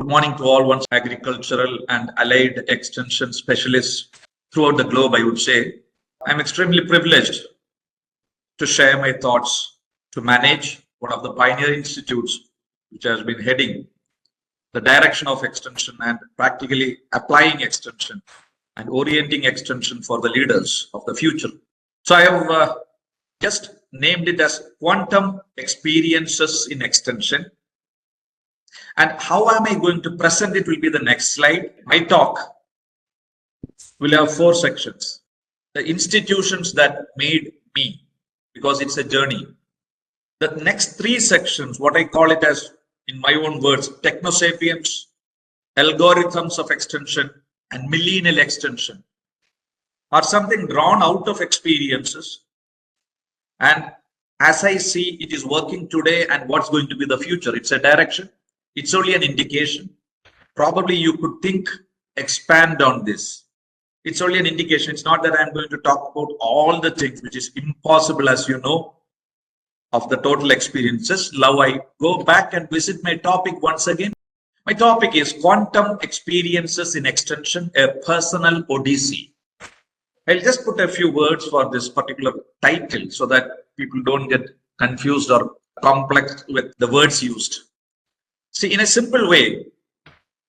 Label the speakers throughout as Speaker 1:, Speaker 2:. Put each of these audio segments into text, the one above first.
Speaker 1: Good morning to all one's agricultural and allied extension specialists throughout the globe, I would say. I'm extremely privileged to share my thoughts to manage one of the pioneer institutes which has been heading the direction of extension and practically applying extension and orienting extension for the leaders of the future. So I have just named it as quantum experiences in extension. And how am I going to present it will be the next slide. My talk will have 4 sections. The institutions that made me, because it's a journey. The next 3 sections, what I call it as, in my own words, technosapiens, algorithms of extension, and millennial extension, are something drawn out of experiences. And as I see it is working today and what's going to be the future, it's a direction. It's only an indication. Probably you could think, expand on this. It's only an indication. It's not that I'm going to talk about all the things, which is impossible, as you know, of the total experiences. Now I go back and visit my topic once again. My topic is quantum experiences in extension, a personal odyssey. I'll just put a few words for this particular title so that people don't get confused or complex with the words used. See, in a simple way,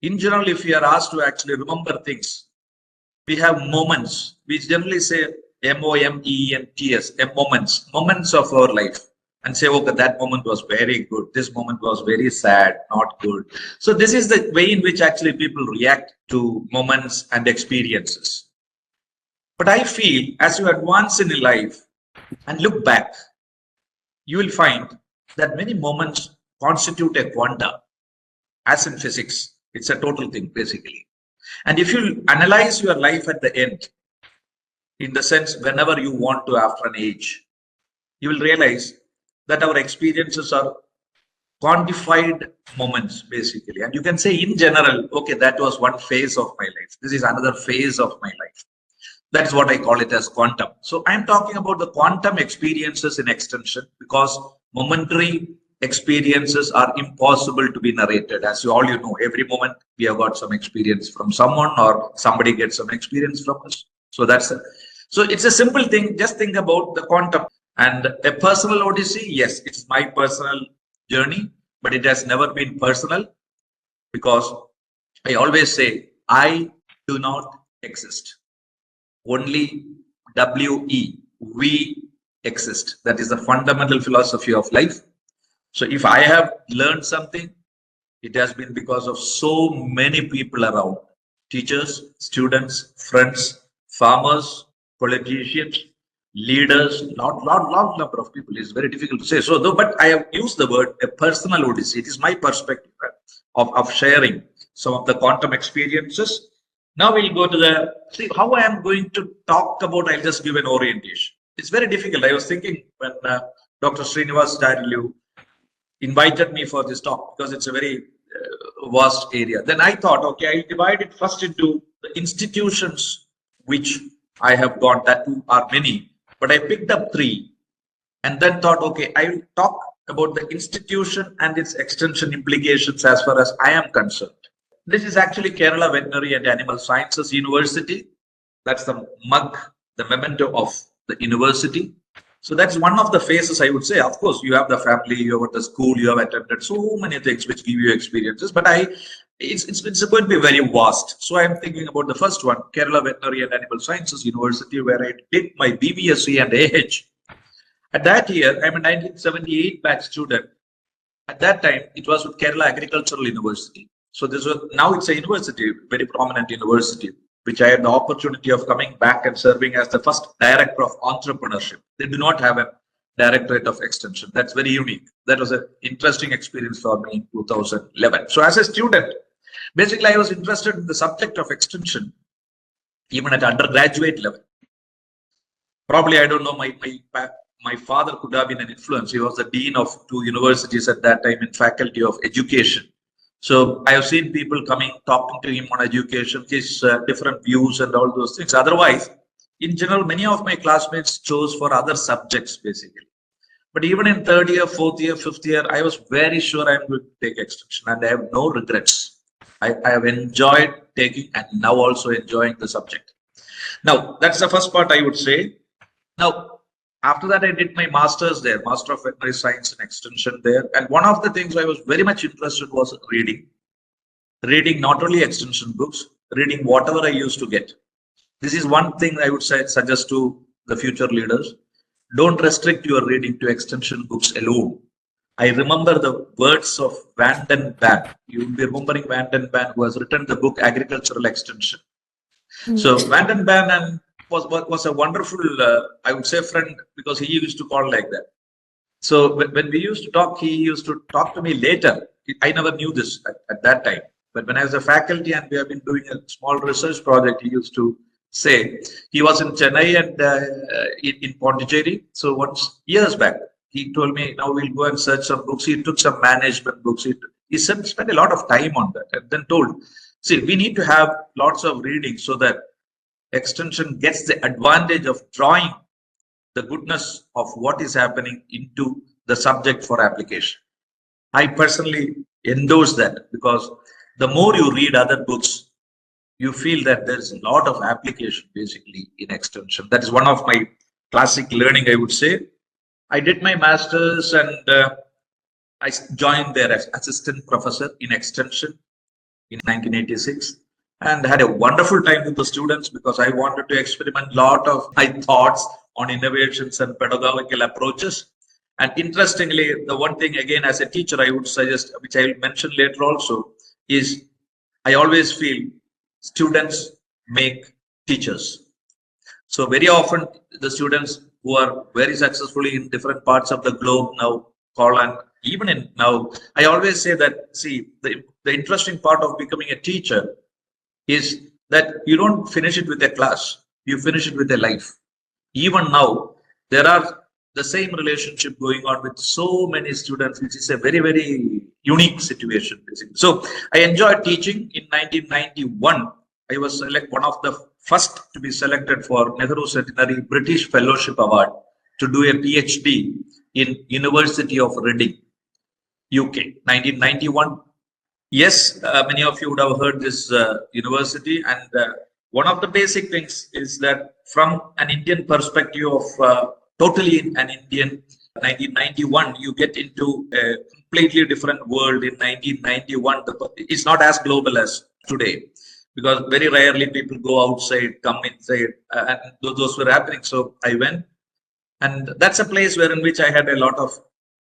Speaker 1: in general, if you are asked to actually remember things, we have moments. We generally say moments, moments of our life, and say, okay, that moment was very good. This moment was very sad, not good. So this is the way in which actually people react to moments and experiences. But I feel as you advance in life and look back, you will find that many moments constitute a quanta. As in physics, it's a total thing, basically. And if you analyze your life at the end, in the sense whenever you want to after an age, you will realize that our experiences are quantified moments, basically. And you can say in general, okay, that was one phase of my life. This is another phase of my life. That's what I call it as quantum. So I'm talking about the quantum experiences in extension because momentary experiences are impossible to be narrated. As you all know, every moment we have got some experience from someone or somebody gets some experience from us. So that's it. So it's a simple thing. Just think about the quantum and a personal odyssey. Yes, it's my personal journey, but it has never been personal because I always say I do not exist. Only we exist. That is the fundamental philosophy of life. So if I have learned something, it has been because of so many people around, teachers, students, friends, farmers, politicians, leaders, lot number of people. It's very difficult to say. So, though, but I have used the word a personal odyssey. It is my perspective of sharing some of the quantum experiences. Now we'll go to see how I am going to talk about. I'll just give an orientation. It's very difficult. I was thinking when Dr. Srinivas Starilu invited me for this talk because it's a very vast area. Then I thought, okay, I'll divide it first into the institutions which I have got, that are many, but I picked up 3 and then thought, okay, I will talk about the institution and its extension implications as far as I am concerned. This is actually Kerala Veterinary and Animal Sciences University. That's the mug, the memento of the university. So that's one of the phases, I would say. Of course, you have the family, you have the school, you have attended so many things which give you experiences. But it's going to be very vast. So I'm thinking about the first one, Kerala Veterinary and Animal Sciences University, where I did my BVSc and AH. At that year, I'm a 1978 batch student. At that time, it was with Kerala Agricultural University. So this was, now it's a university, very prominent university, which I had the opportunity of coming back and serving as the first director of entrepreneurship. They do not have a directorate of extension. That's very unique. That was an interesting experience for me in 2011. So as a student, basically I was interested in the subject of extension, even at undergraduate level. Probably, I don't know, my father could have been an influence. He was the dean of 2 universities at that time in faculty of education. So I have seen people coming, talking to him on education, his different views and all those things. Otherwise, in general, many of my classmates chose for other subjects, basically. But even in 3rd year, 4th year, 5th year, I was very sure I'm going to take extension and I have no regrets. I have enjoyed taking and now also enjoying the subject. Now, that's the first part I would say. Now, after that, I did my master's there, Master of Veterinary Science and Extension there. And one of the things I was very much interested was reading. Reading not only extension books, reading whatever I used to get. This is one thing I would say, suggest to the future leaders. Don't restrict your reading to extension books alone. I remember the words of Van den Ban. You will be remembering Van den Ban, who has written the book Agricultural Extension. So Van den Ban was a wonderful, I would say, friend, because he used to call like that. So when we used to talk, he used to talk to me later. I never knew this at that time. But when I was a faculty and we have been doing a small research project, he used to say he was in Chennai and in Pondicherry. So once years back, he told me, now we'll go and search some books. He took some management books. He spent a lot of time on that and then told, see, we need to have lots of reading so that extension gets the advantage of drawing the goodness of what is happening into the subject for application. I personally endorse that because the more you read other books, you feel that there's a lot of application basically in extension. That is one of my classic learning, I would say. I did my master's and I joined there as assistant professor in extension in 1986 and had a wonderful time with the students because I wanted to experiment a lot of my thoughts on innovations and pedagogical approaches. And interestingly, the one thing again as a teacher I would suggest, which I will mention later also, is I always feel students make teachers. So very often the students who are very successfully in different parts of the globe now call, and even in now, I always say that, see, the interesting part of becoming a teacher is that you don't finish it with a class, you finish it with a life. Even now, there are the same relationship going on with so many students, which is a very, very unique situation. Basically. So I enjoyed teaching. In 1991, I was one of the first to be selected for Nehru Centenary British Fellowship Award to do a PhD in University of Reading, UK, 1991. Yes, many of you would have heard this university, and one of the basic things is that from an Indian perspective of totally an Indian, 1991, you get into a completely different world. In 1991, it's not as global as today because very rarely people go outside, come inside, and those were happening. So I went, and that's a place where in which I had a lot of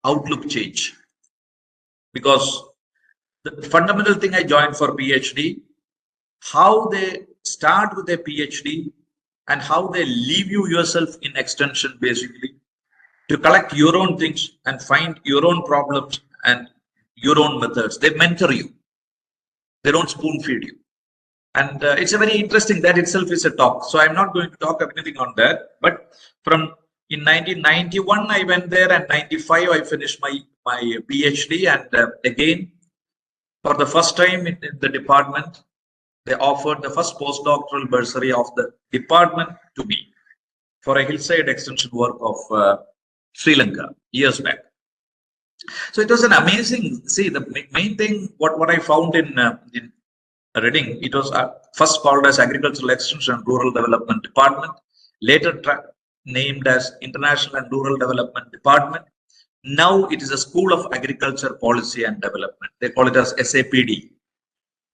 Speaker 1: outlook change because the fundamental thing I joined for PhD, how they start with a PhD and how they leave you yourself in extension basically to collect your own things and find your own problems and your own methods. They mentor you. They don't spoon feed you. And it's a very interesting, that itself is a talk. So I'm not going to talk anything on that. But in 1991, I went there, and 95, I finished my PhD. And again, for the first time in the department, they offered the first postdoctoral bursary of the department to me for a hillside extension work of Sri Lanka years back. So it was an amazing, see, the main thing, what I found in Reading, it was first called as Agricultural Extension and Rural Development Department, later named as International and Rural Development Department. Now it is a School of Agriculture Policy and Development. They call it as SAPD.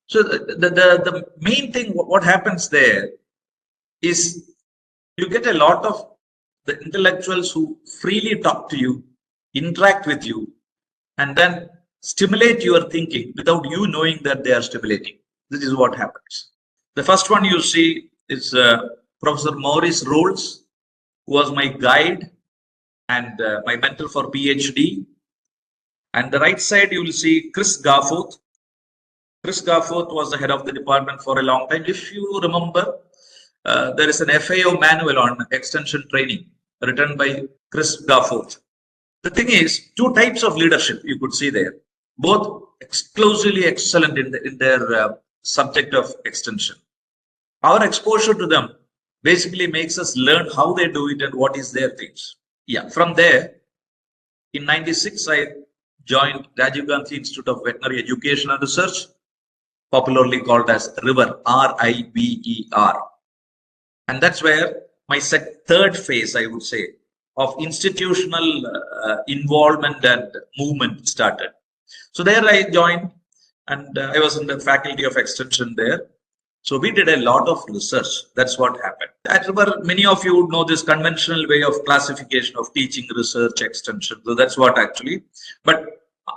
Speaker 1: So the main thing, what happens there is you get a lot of the intellectuals who freely talk to you, interact with you, and then stimulate your thinking without you knowing that they are stimulating. This is what happens. The first one you see is Professor Maurice Rolls, who was my guide and my mentor for PhD. And the right side, you will see Chris Garforth. Chris Garforth was the head of the department for a long time. If you remember, there is an FAO manual on extension training written by Chris Garforth. The thing is, two types of leadership you could see there, both exclusively excellent in their subject of extension. Our exposure to them basically makes us learn how they do it and what is their things. Yeah, from there, in 96, I joined Rajiv Gandhi Institute of Veterinary Education and Research popularly called as River, R-I-V-E-R. And that's where my third phase, I would say, of institutional involvement and movement started. So there I joined, and I was in the faculty of extension there. So we did a lot of research. That's what happened. At River, many of you would know this conventional way of classification of teaching, research, extension. So that's what actually. But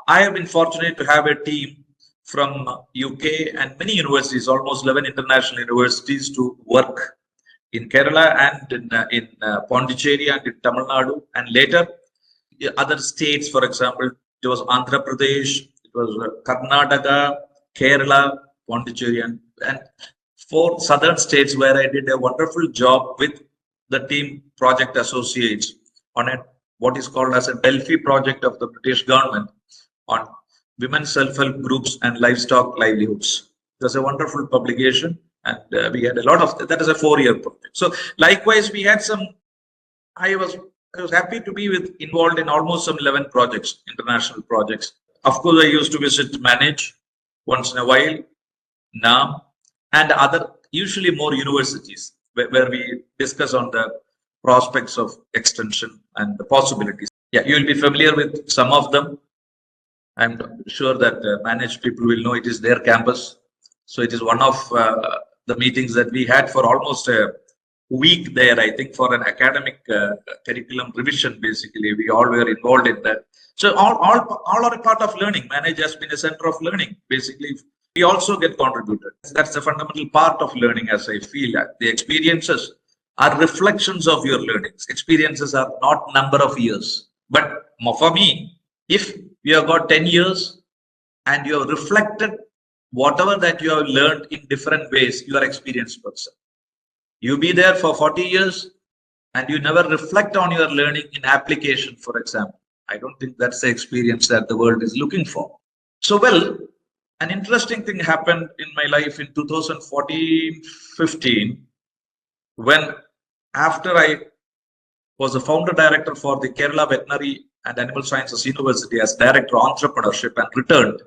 Speaker 1: I have been fortunate to have a team from UK and many universities, almost 11 international universities, to work in Kerala and in Pondicherry and in Tamil Nadu, and later other states. For example, it was Andhra Pradesh, it was Karnataka, Kerala, Pondicherry, and 4 southern states where I did a wonderful job with the team project associates on what is called as a Delphi project of the British government on women self-help groups and livestock livelihoods. It was a wonderful publication, and we had a lot of that is a 4-year project. So likewise, we had some. I was happy to be involved in almost some 11 projects, international projects. Of course, I used to visit, manage once in a while, NAM, and other, usually more universities, where we discuss on the prospects of extension and the possibilities. Yeah, you will be familiar with some of them. I'm sure that managed people will know it is their campus. So it is one of the meetings that we had for almost a week there, I think, for an academic curriculum revision. Basically, we all were involved in that. So all are a part of learning. Manage has been a center of learning. Basically, we also get contributed. That's the fundamental part of learning, as I feel. The experiences are reflections of your learnings. Experiences are not number of years. But for me, if you have got 10 years and you have reflected whatever that you have learned in different ways, you are an experienced person. You be there for 40 years and you never reflect on your learning in application, for example. I don't think that's the experience that the world is looking for. So, well, an interesting thing happened in my life in 2014-15, when after I was the founder director for the Kerala Veterinary and Animal Sciences University as director of entrepreneurship and returned,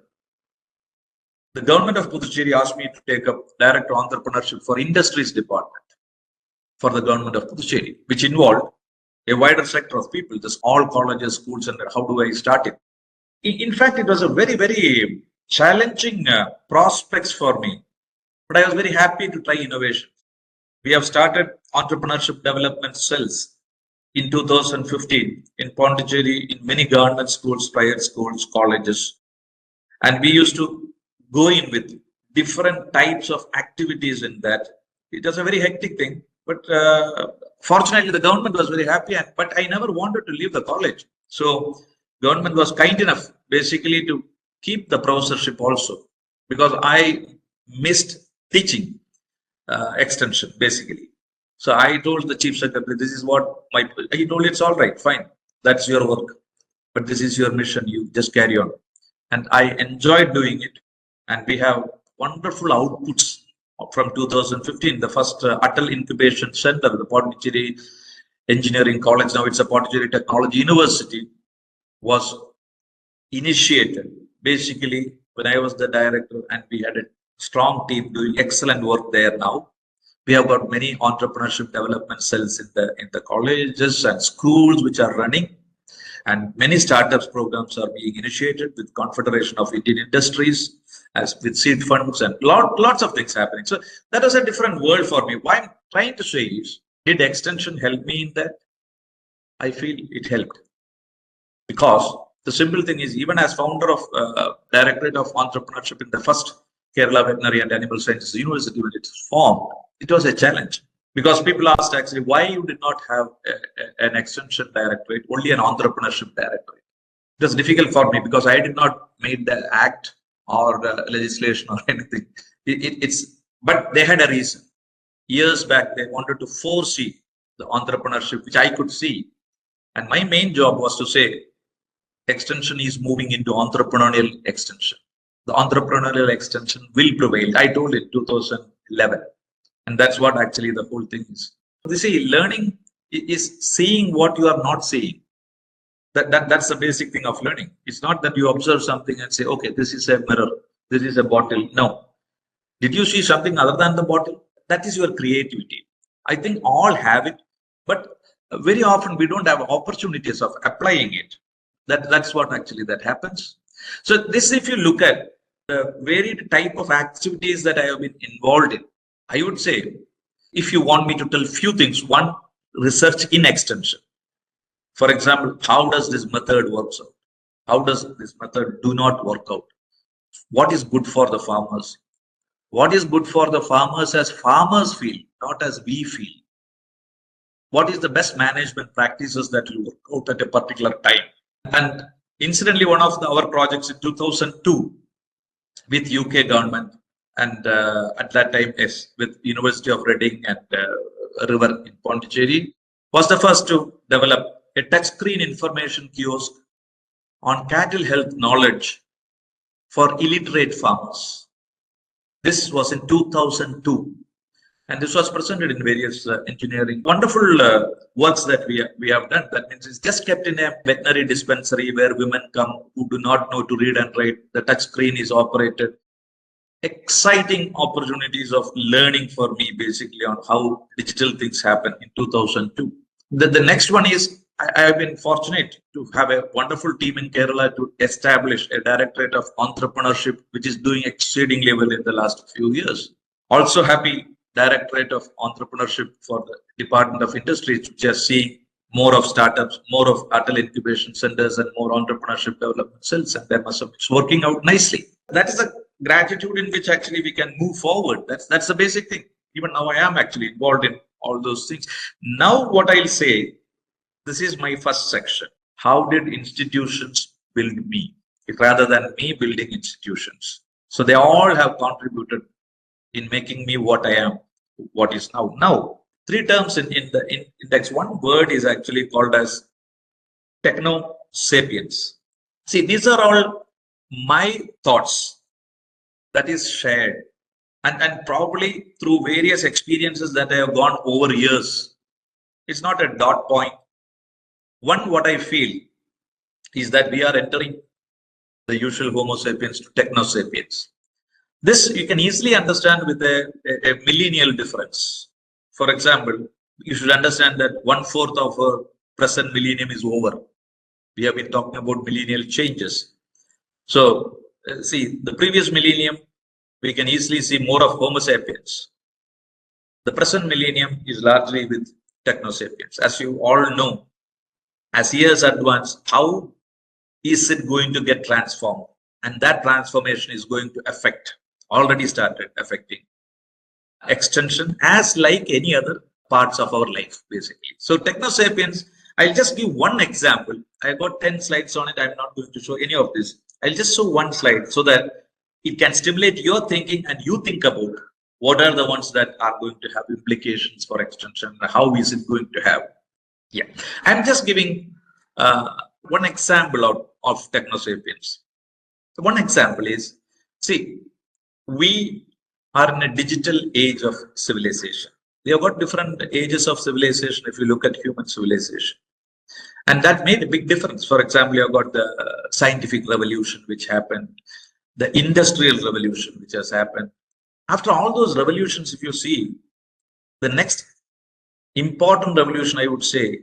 Speaker 1: the government of Puducherry asked me to take up director of entrepreneurship for industries department for the government of Puducherry, which involved a wider sector of people, just all colleges, schools, and how do I start it? In fact, it was a very, very challenging prospects for me, but I was very happy to try innovation. We have started entrepreneurship development cells in 2015 in Pondicherry, in many government schools, private schools, colleges, and we used to go in with different types of activities in that. It was a very hectic thing, but fortunately the government was very happy, but I never wanted to leave the college. So government was kind enough basically to keep the professorship also, because I missed teaching extension basically. So I told the chief secretary, this is what he told, it's all right, fine, that's your work, but this is your mission, you just carry on. And I enjoyed doing it. And we have wonderful outputs from 2015, the first Atal Incubation Center, the Pondicherry Engineering College, now it's a Pondicherry Technology University, was initiated basically when I was the director, and we had a strong team doing excellent work there now. We have got many entrepreneurship development cells in the colleges and schools which are running, and many startups programs are being initiated with Confederation of Indian Industries, as with seed funds, and lots of things happening. So that was a different world for me. What I'm trying to say is, did extension help me in that? I feel it helped, because the simple thing is, even as founder of Directorate of Entrepreneurship in the first Kerala Veterinary and Animal Sciences University, when it was formed, it was a challenge, because people asked actually why you did not have an extension directorate, only an entrepreneurship directorate. It was difficult for me because I did not make the act or the legislation or anything. But they had a reason. Years back, they wanted to foresee the entrepreneurship, which I could see. And my main job was to say, extension is moving into entrepreneurial extension. The entrepreneurial extension will prevail. I told it 2011. And that's what actually the whole thing is. You see, learning is seeing what you are not seeing. That's the basic thing of learning. It's not that you observe something and say, okay, this is a mirror, this is a bottle. No, Did you see something other than the bottle? That is your creativity. I think all have it, but very often we don't have opportunities of applying it. That's what actually that happens. So this, if you look at the varied type of activities that I have been involved in, I would say, if you want me to tell few things, one, research in extension. For example, how does this method works out? How does this method do not work out? What is good for the farmers? What is good for the farmers as farmers feel, not as we feel? What is the best management practices that will work out at a particular time? And incidentally, one of our projects in 2002 with UK government and at that time, yes, with University of Reading and River in Pondicherry, was the first to develop a touchscreen information kiosk on cattle health knowledge for illiterate farmers. This was in 2002, and this was presented in various engineering wonderful works that we have done. That means it's just kept in a veterinary dispensary where women come who do not know to read and write. The touch screen is operated. Exciting opportunities of learning for me, basically, on how digital things happen in 2002. The next one is, I have been fortunate to have a wonderful team in Kerala to establish a directorate of entrepreneurship, which is doing exceedingly well in the last few years. Also happy directorate of entrepreneurship for the Department of Industries, which is seeing more of startups, more of Atal incubation centers, and more entrepreneurship development cells, and it's working out nicely. That is a gratitude in which actually we can move forward. That's the basic thing. Even now, I am actually involved in all those things. Now, what I'll say, this is my first section. How did institutions build me, rather than me building institutions? So they all have contributed in making me what I am, what is now. Now, three terms in the index. One word is actually called as techno sapiens. See, these are all my thoughts that is shared, and probably through various experiences that I have gone over years. It's not a dot point. One, what I feel is that we are entering the usual Homo sapiens to techno sapiens. This you can easily understand with a millennial difference. For example, you should understand that 1/4 of our present millennium is over. We have been talking about millennial changes. So, see, the previous millennium, we can easily see more of Homo sapiens. The present millennium is largely with techno sapiens. As you all know, as years advance, how is it going to get transformed? And that transformation is going to already started affecting extension as like any other parts of our life, basically. So techno sapiens, I'll just give one example. I got 10 slides on it. I'm not going to show any of this. I'll just show one slide so that it can stimulate your thinking and you think about what are the ones that are going to have implications for extension. How is it going to have? Yeah, I'm just giving one example of techno sapiens. One example is, see, we are in a digital age of civilization. We have got different ages of civilization if you look at human civilization. And that made a big difference. For example, you have got the scientific revolution, which happened, the industrial revolution, which has happened. After all those revolutions, if you see, the next important revolution, I would say,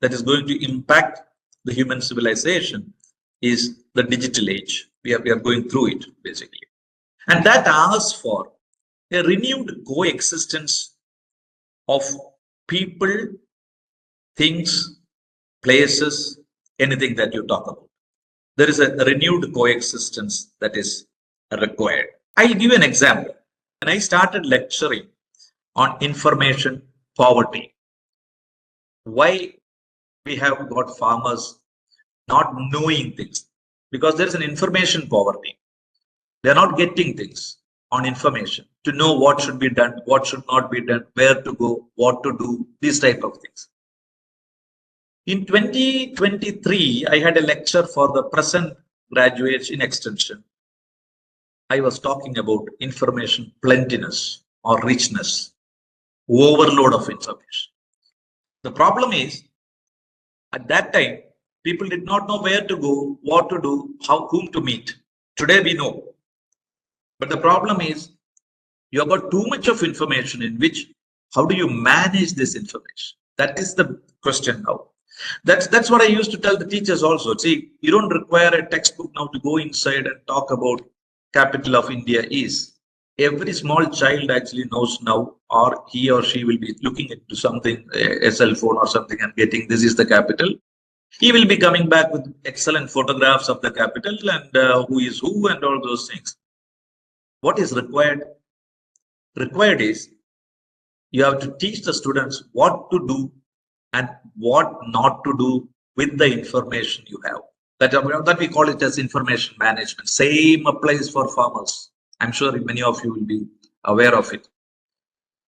Speaker 1: that is going to impact the human civilization is the digital age. We are going through it, basically. And that asks for a renewed coexistence of people, things, places, anything that you talk about. There is a renewed coexistence that is required. I'll give you an example. When I started lecturing on information poverty, why we have got farmers not knowing things? Because there is an information poverty. They are not getting things on information to know what should be done, what should not be done, where to go, what to do, these type of things. In 2023, I had a lecture for the present graduates in extension. I was talking about information plentiness or richness, overload of information. The problem is, at that time, people did not know where to go, what to do, whom to meet. Today we know. But the problem is, You have got too much of information in which, how do you manage this information? That is the question now. That's what I used to tell the teachers also. See, you don't require a textbook now to go inside and talk about capital of India is. Every small child actually knows now, or he or she will be looking into something, a cell phone or something, and getting this is the capital. He will be coming back with excellent photographs of the capital and who is who and all those things. What is required? Required is you have to teach the students what to do and what not to do with the information you have. That we call it as information management. Same applies for farmers. I'm sure many of you will be aware of it.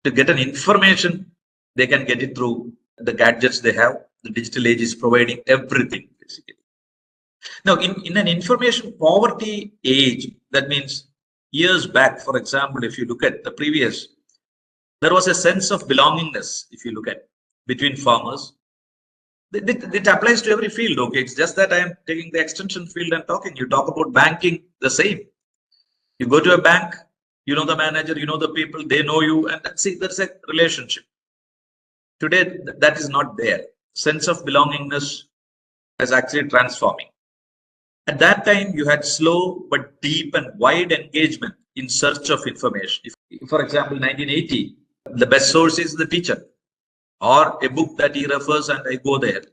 Speaker 1: To get an information, they can get it through the gadgets they have. The digital age is providing everything, basically. Now, in an information poverty age, that means years back, for example, if you look at the previous, there was a sense of belongingness, if you look at, between farmers. It applies to every field, okay? It's just that I am taking the extension field and talking. You talk about banking, the same. You go to a bank, you know the manager, you know the people, they know you, and see, there's a relationship. Today, that is not there. Sense of belongingness is actually transforming. At that time, you had slow but deep and wide engagement in search of information. If, for example, 1980, the best source is the teacher or a book that he refers, and I go there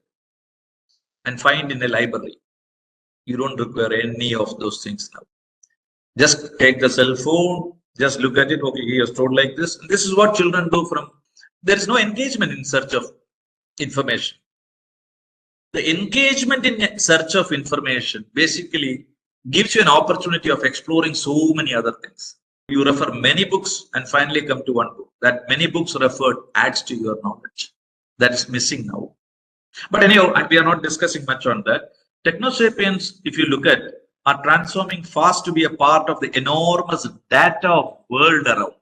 Speaker 1: and find in a library. You don't require any of those things now. Just take the cell phone, just look at it. Okay, he has told like this. This is what children do from. There is no engagement in search of information. The engagement in search of information basically gives you an opportunity of exploring so many other things. You refer many books and finally come to one book. That many books referred adds to your knowledge. That is missing now. But anyhow, we are not discussing much on that. Technosapiens, if you look at, are transforming fast to be a part of the enormous data of world around.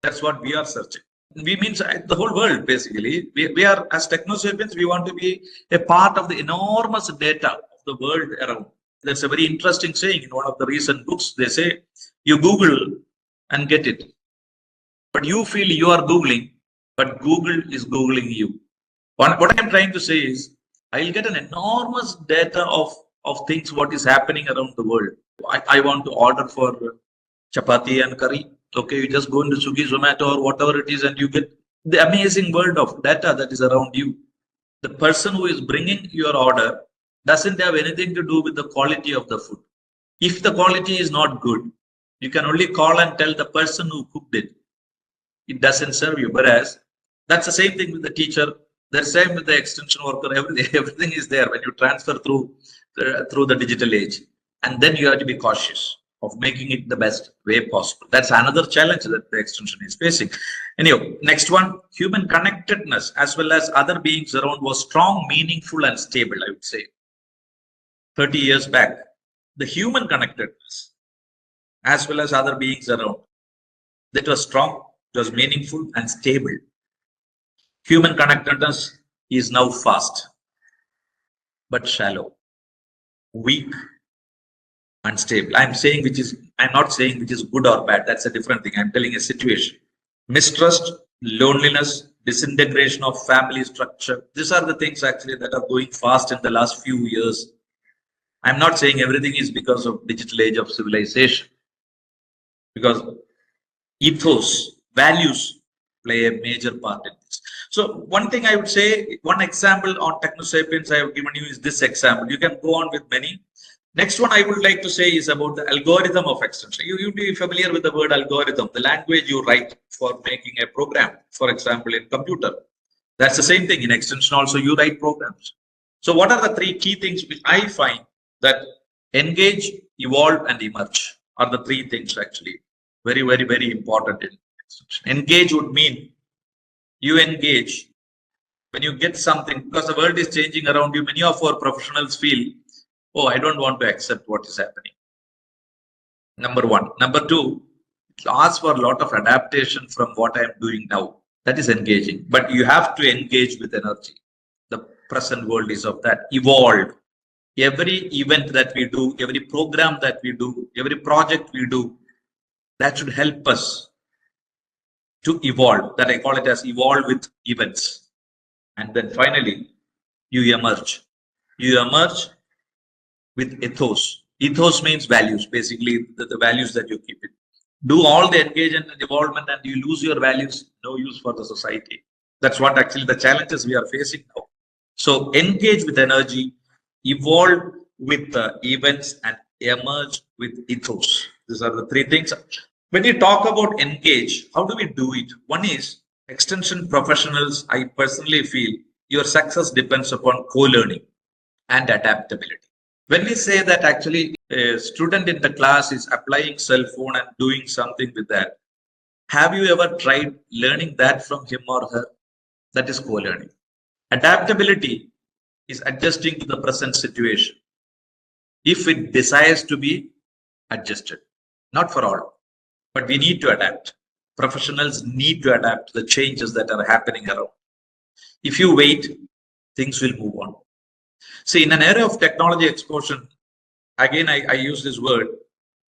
Speaker 1: That's what we are searching. We mean the whole world, basically. We are, as technosapiens, we want to be a part of the enormous data of the world around. That's a very interesting saying in one of the recent books. They say, you Google and get it. But you feel you are Googling, but Google is Googling you. What I'm trying to say is, I'll get an enormous data of things, what is happening around the world. I want to order for chapati and curry. Okay, you just go into Swiggy, Zomato or whatever it is and you get the amazing world of data that is around you. The person who is bringing your order doesn't have anything to do with the quality of the food. If the quality is not good, you can only call and tell the person who cooked it. It doesn't serve you. Whereas that's the same thing with the teacher. The same with the extension worker. Everything is there when you transfer through the digital age. And then you have to be cautious of making it the best way possible. That's another challenge that the extension is facing. Anyhow, next one, human connectedness as well as other beings around was strong, meaningful, and stable, I would say. 30 years back, the human connectedness as well as other beings around, that was strong, it was meaningful, and stable. Human connectedness is now fast, but shallow, weak, unstable. I'm not saying which is good or bad. That's a different thing. I'm telling a situation. Mistrust, loneliness, disintegration of family structure. These are the things actually that are going fast in the last few years. I'm not saying everything is because of digital age of civilization, because ethos, values play a major part in this. So one thing I would say, one example on technosapiens I have given you is this example. You can go on with many. Next one I would like to say is about the algorithm of extension. You'd be familiar with the word algorithm, the language you write for making a program, for example, in computer. That's the same thing in extension also, you write programs. So what are the three key things which I find that engage, evolve, and emerge are the three things actually very, very, very important in extension. Engage would mean you engage when you get something, because the world is changing around you. Many of our professionals feel, oh, I don't want to accept what is happening. Number one. Number two, it asks for a lot of adaptation from what I am doing now. That is engaging. But you have to engage with energy. The present world is of that. Evolve. Every event that we do, every program that we do, every project we do, that should help us to evolve. That I call it as evolve with events. And then finally, you emerge. You emerge with ethos. Ethos means values, basically the values that you keep it. Do all the engagement and involvement and you lose your values, no use for the society. That's what actually the challenges we are facing now. So engage with energy, evolve with events, and emerge with ethos. These are the three things. When you talk about engage, how do we do it? One is extension professionals. I personally feel your success depends upon co-learning and adaptability. When we say that actually a student in the class is applying cell phone and doing something with that, have you ever tried learning that from him or her? That is co-learning. Adaptability is adjusting to the present situation. If it desires to be adjusted, not for all, but we need to adapt. Professionals need to adapt to the changes that are happening around. If you wait, things will move on. See, in an era of technology explosion, again, I use this word,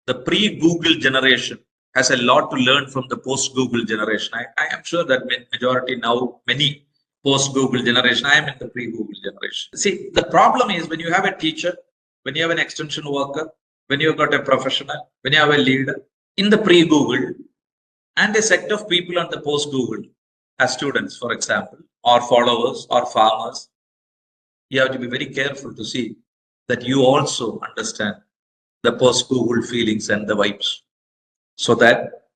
Speaker 1: the pre-Google generation has a lot to learn from the post-Google generation. I am sure that majority now, many post-Google generation, I am in the pre-Google generation. See, the problem is when you have a teacher, when you have an extension worker, when you've got a professional, when you have a leader, in the pre-Google and a set of people on the post-Google as students, for example, or followers or farmers, you have to be very careful to see that you also understand the post-Google feelings and the vibes, so that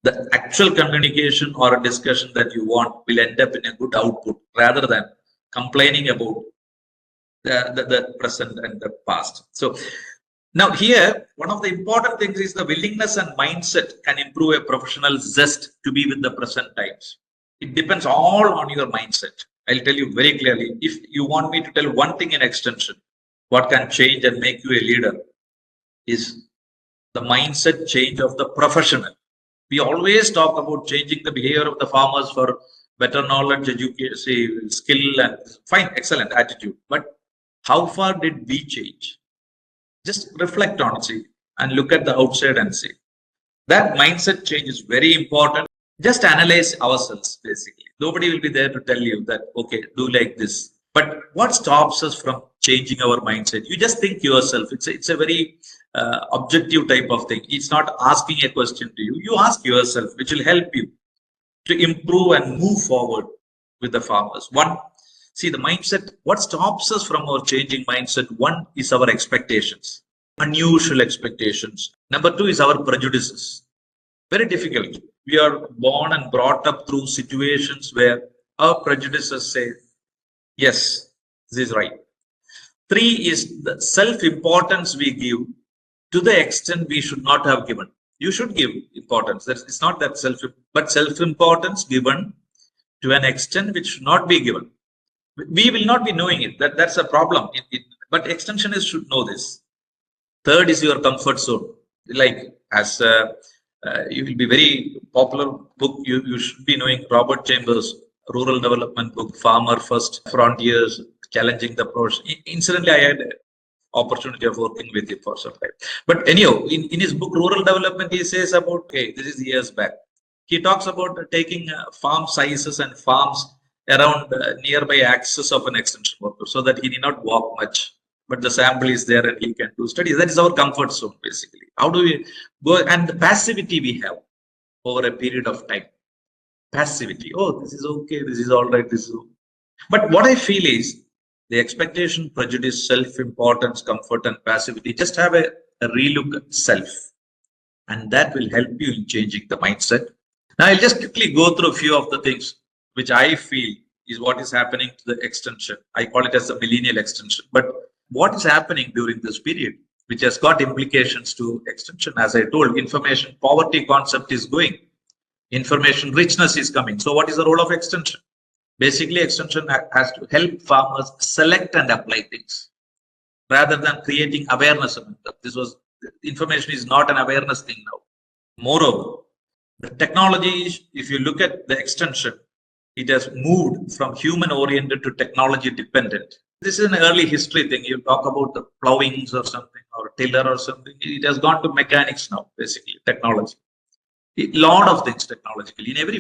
Speaker 1: the actual communication or a discussion that you want will end up in a good output rather than complaining about the present and the past. So now here, one of the important things is the willingness and mindset can improve a professional's zest to be with the present times. It depends all on your mindset. I'll tell you very clearly, if you want me to tell one thing in extension, what can change and make you a leader is the mindset change of the professional. We always talk about changing the behavior of the farmers for better knowledge, education, skill, and fine, excellent attitude. But how far did we change? Just reflect on it, see, and look at the outside and see. That mindset change is very important. Just analyze ourselves, basically. Nobody will be there to tell you that, okay, do like this. But what stops us from changing our mindset? You just think yourself. It's a very objective type of thing. It's not asking a question to you. You ask yourself, which will help you to improve and move forward with the farmers. One, see the mindset. What stops us from our changing mindset? One is our expectations, unusual expectations. Number two is our prejudices. Very difficult. We are born and brought up through situations where our prejudices say, yes, this is right. Three is the self-importance we give to the extent we should not have given. You should give importance. It's not that but self-importance given to an extent which should not be given. We will not be knowing it. That's a problem. But extensionists should know this. Third is your comfort zone. Like as you will be very popular book. You should be knowing Robert Chambers' rural development book, Farmer First, Frontiers, Challenging the Approach. Incidentally, I had opportunity of working with him for some time. But anyhow, in his book, Rural Development, he says about, okay, this is years back. He talks about taking farm sizes and farms around nearby access of an extension worker so that he need not walk much. But the sample is there and he can do studies. That is our comfort zone, basically. How do we go? And the passivity we have over a period of time. Passivity. Oh, this is okay. This is all right. This is okay. But what I feel is the expectation, prejudice, self-importance, comfort, and passivity. Just have a relook at self. And that will help you in changing the mindset. Now, I'll just quickly go through a few of the things which I feel is what is happening to the extension. I call it as a millennial extension. But what is happening during this period, which has got implications to extension? As I told, information poverty concept is going. Information richness is coming. So what is the role of extension? Basically, extension has to help farmers select and apply things rather than creating awareness about them. Information is not an awareness thing now. Moreover, the technology, if you look at the extension, it has moved from human oriented to technology dependent. This is an early history thing. You talk about the plowings or something or tiller or something. It has gone to mechanics now, basically, technology. A lot of things technologically in every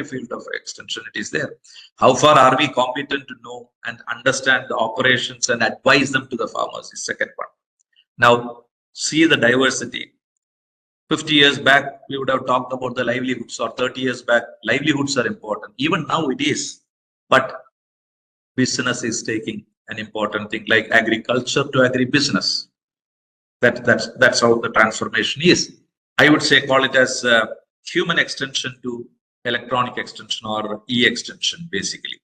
Speaker 1: field of extension, it is there. How far are we competent to know and understand the operations and advise them to the farmers is second one. Now, see the diversity. 50 years back, we would have talked about the livelihoods, or 30 years back, livelihoods are important. Even now it is, but business is taking an important thing like agriculture to agribusiness. That's how the transformation is. I would say call it as human extension to electronic extension or e-extension basically.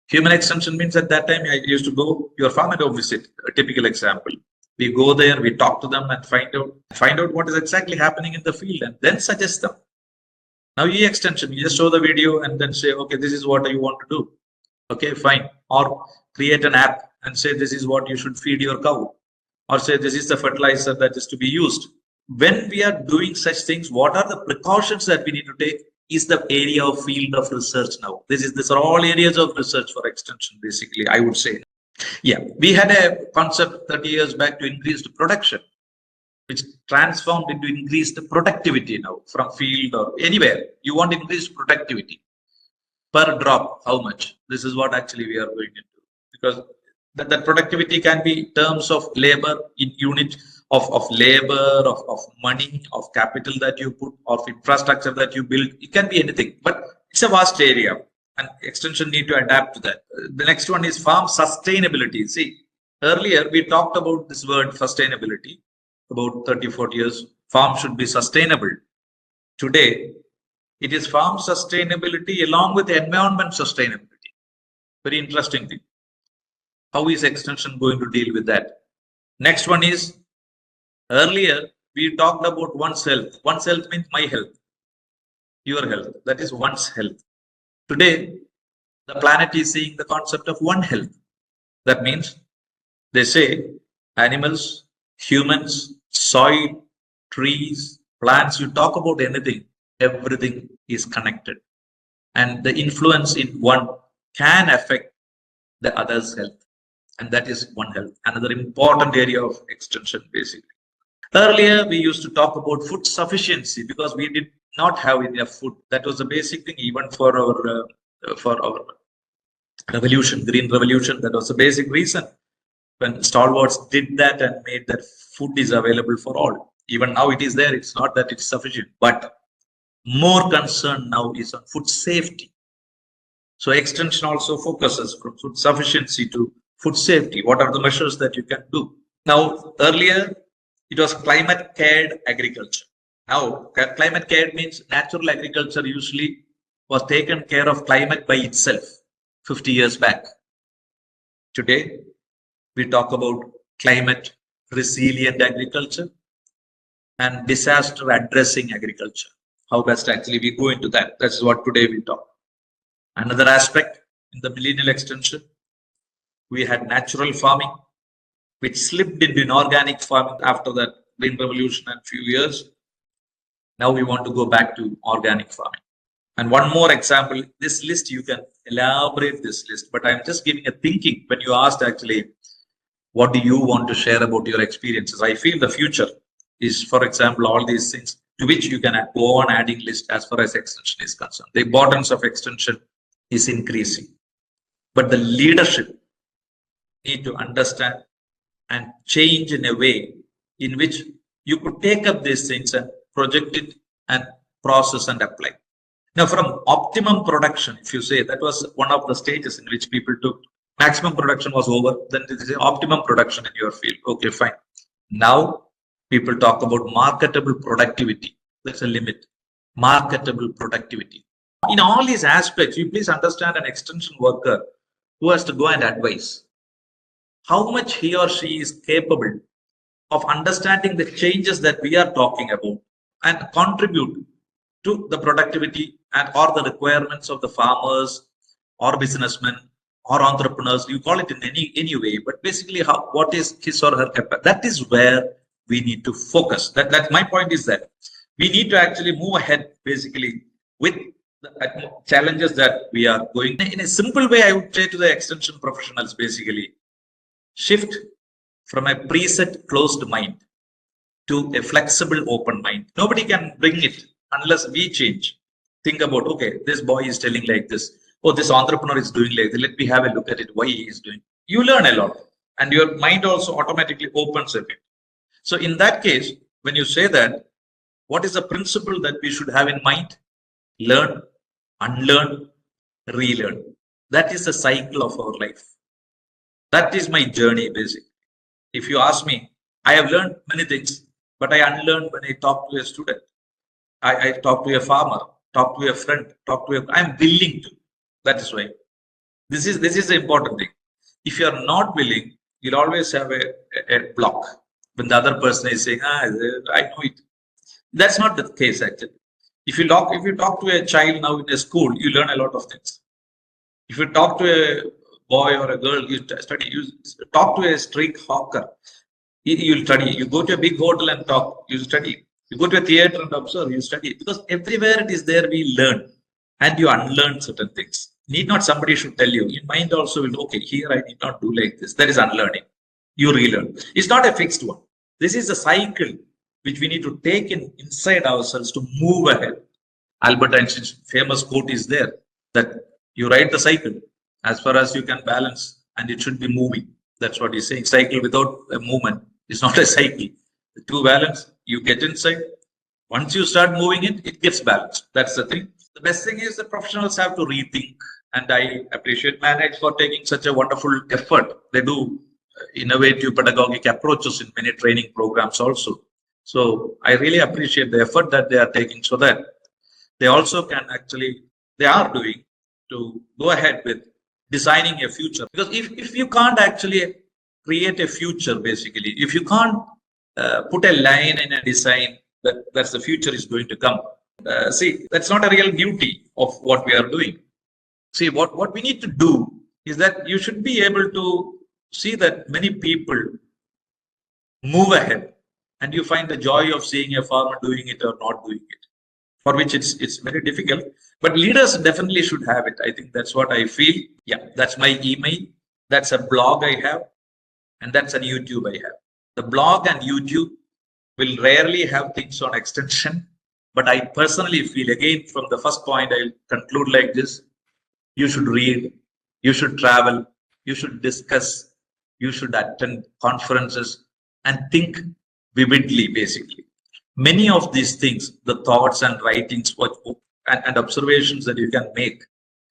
Speaker 1: Human extension means at that time I used to go your farm and home visit, a typical example. We go there, we talk to them and find out what is exactly happening in the field and then suggest them. Now e-extension, you just show the video and then say, okay, this is what you want to do. Okay, fine. Or create an app and say, this is what you should feed your cow. Or say, this is the fertilizer that is to be used. When we are doing such things, what are the precautions that we need to take is the area of field of research now. These are all areas of research for extension, basically, I would say. Yeah, we had a concept 30 years back to increase the production, which transformed into increased productivity now from field or anywhere. You want increased productivity. Per drop, how much? This is what actually we are going into, because that productivity can be terms of labor in unit of labor, of money, of capital that you put, of infrastructure that you build. It can be anything, but it's a vast area and extension need to adapt to that. The next one is farm sustainability. See, earlier we talked about this word sustainability about 30-40 years. Farm should be sustainable. Today, it is farm sustainability along with environment sustainability. Very interesting thing. How is extension going to deal with that? Next one is, earlier we talked about one's health. One's health means my health, your health. That is one's health. Today, the planet is seeing the concept of one health. That means they say animals, humans, soil, trees, plants, you talk about anything, everything is connected. And the influence in one can affect the other's health. And that is one health. Another important area of extension, basically. Earlier, we used to talk about food sufficiency because we did not have enough food. That was the basic thing, even for our revolution, green revolution. That was the basic reason when stalwarts did that and made that food is available for all. Even now it is there. It's not that it's sufficient, but more concern now is on food safety. So extension also focuses from food sufficiency to food safety. What are the measures that you can do? Now, earlier it was climate cared agriculture. Now, climate cared means natural agriculture usually was taken care of climate by itself 50 years back. Today, we talk about climate resilient agriculture and disaster addressing agriculture. How best actually we go into that. That's what today we talk. Another aspect in the millennial extension, we had natural farming, which slipped into inorganic farming after that green revolution and few years. Now we want to go back to organic farming. And one more example, this list, you can elaborate this list, but I'm just giving a thinking when you asked actually, what do you want to share about your experiences? I feel the future is, for example, all these things to which you can go on adding list as far as extension is concerned. The importance of extension is increasing, but the leadership need to understand and change in a way in which you could take up these things and project it and process and apply. Now, from optimum production, if you say that was one of the stages in which people took maximum production was over, then this is optimum production in your field. Okay, fine. Now, people talk about marketable productivity. There's a limit. Marketable productivity. In all these aspects, you please understand an extension worker who has to go and advise how much he or she is capable of understanding the changes that we are talking about and contribute to the productivity and or the requirements of the farmers or businessmen or entrepreneurs. You call it in any way, but basically what is his or her capacity. That is where we need to focus. That my point is that we need to actually move ahead basically with the challenges that we are going. In a simple way, I would say to the extension professionals, basically shift from a preset closed mind to a flexible open mind. Nobody can bring it unless we change. Think about, okay, this boy is telling like this. Oh, this entrepreneur is doing like this. Let me have a look at it, why he is doing. You learn a lot. And your mind also automatically opens a bit. So in that case, when you say that, what is the principle that we should have in mind? Learn, unlearn, relearn. That is the cycle of our life. That is my journey, basically. If you ask me, I have learned many things, but I unlearned when I talk to a student. I talk to a farmer, talk to a friend, I'm willing to. That is why. This is the important thing. If you are not willing, you'll always have a block. When the other person is saying, I know it. That's not the case, actually. If you talk to a child now in a school, you learn a lot of things. If you talk to a boy or a girl, you study. You talk to a street hawker, you'll study. You go to a big hotel and talk, you study. You go to a theater and observe, you study. Because everywhere it is there, we learn. And you unlearn certain things. Need not somebody should tell you. Your mind also will, okay, here I need not do like this. That is unlearning. You relearn. It's not a fixed one. This is a cycle which we need to take inside ourselves to move ahead. Albert Einstein's famous quote is there that you ride the cycle as far as you can balance, and it should be moving. That's what he's saying. Cycle without a movement is not a cycle. To balance, you get inside. Once you start moving it gets balanced. That's the thing. The best thing is the professionals have to rethink, and I appreciate Manage for taking such a wonderful effort. They do innovative pedagogic approaches in many training programs also. So I really appreciate the effort that they are taking, so that they also can actually, they are doing to go ahead with designing a future. Because if you can't actually create a future, basically, if you can't put a line in a design that's the future is going to come, see, that's not a real beauty of what we are doing. See, what we need to do is that you should be able to see that many people move ahead, and you find the joy of seeing a farmer doing it or not doing it, for which it's very difficult. But leaders definitely should have it. I think that's what I feel. Yeah, that's my email. That's a blog I have, and that's a YouTube I have. The blog and YouTube will rarely have things on extension, but I personally feel, again, from the first point, I'll conclude like this. You should read, you should travel, you should discuss, you should attend conferences and think vividly, basically. Many of these things, the thoughts and writings and observations that you can make,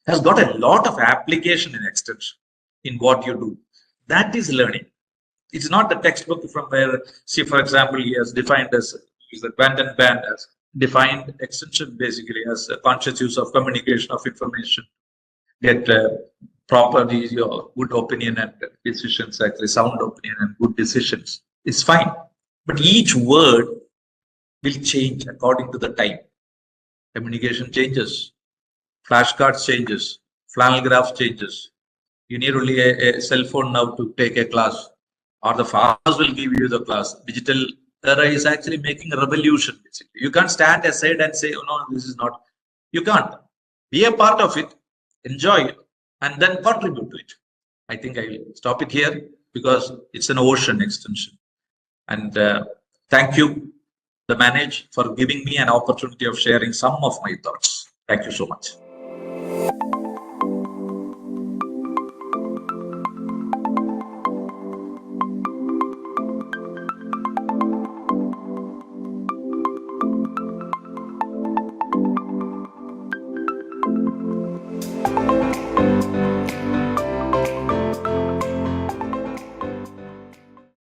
Speaker 1: has got a lot of application in extension in what you do. That is learning. It's not the textbook from where, see, for example, he has defined as, the Van Band has defined extension basically as a conscious use of communication of information, get properties, your good opinion and decisions, actually sound opinion and good decisions. It's fine. But each word will change according to the time. Communication changes, flashcards changes, flannel graph changes. You need only a cell phone now to take a class, or the farmers will give you the class. Digital era is actually making a revolution, basically. You can't stand aside and say, oh no, this is not. You can't. Be a part of it, enjoy it, and then contribute to it. I think I will stop it here because it's an ocean extension. And thank you, the Manage, for giving me an opportunity of sharing some of my thoughts. Thank you so much.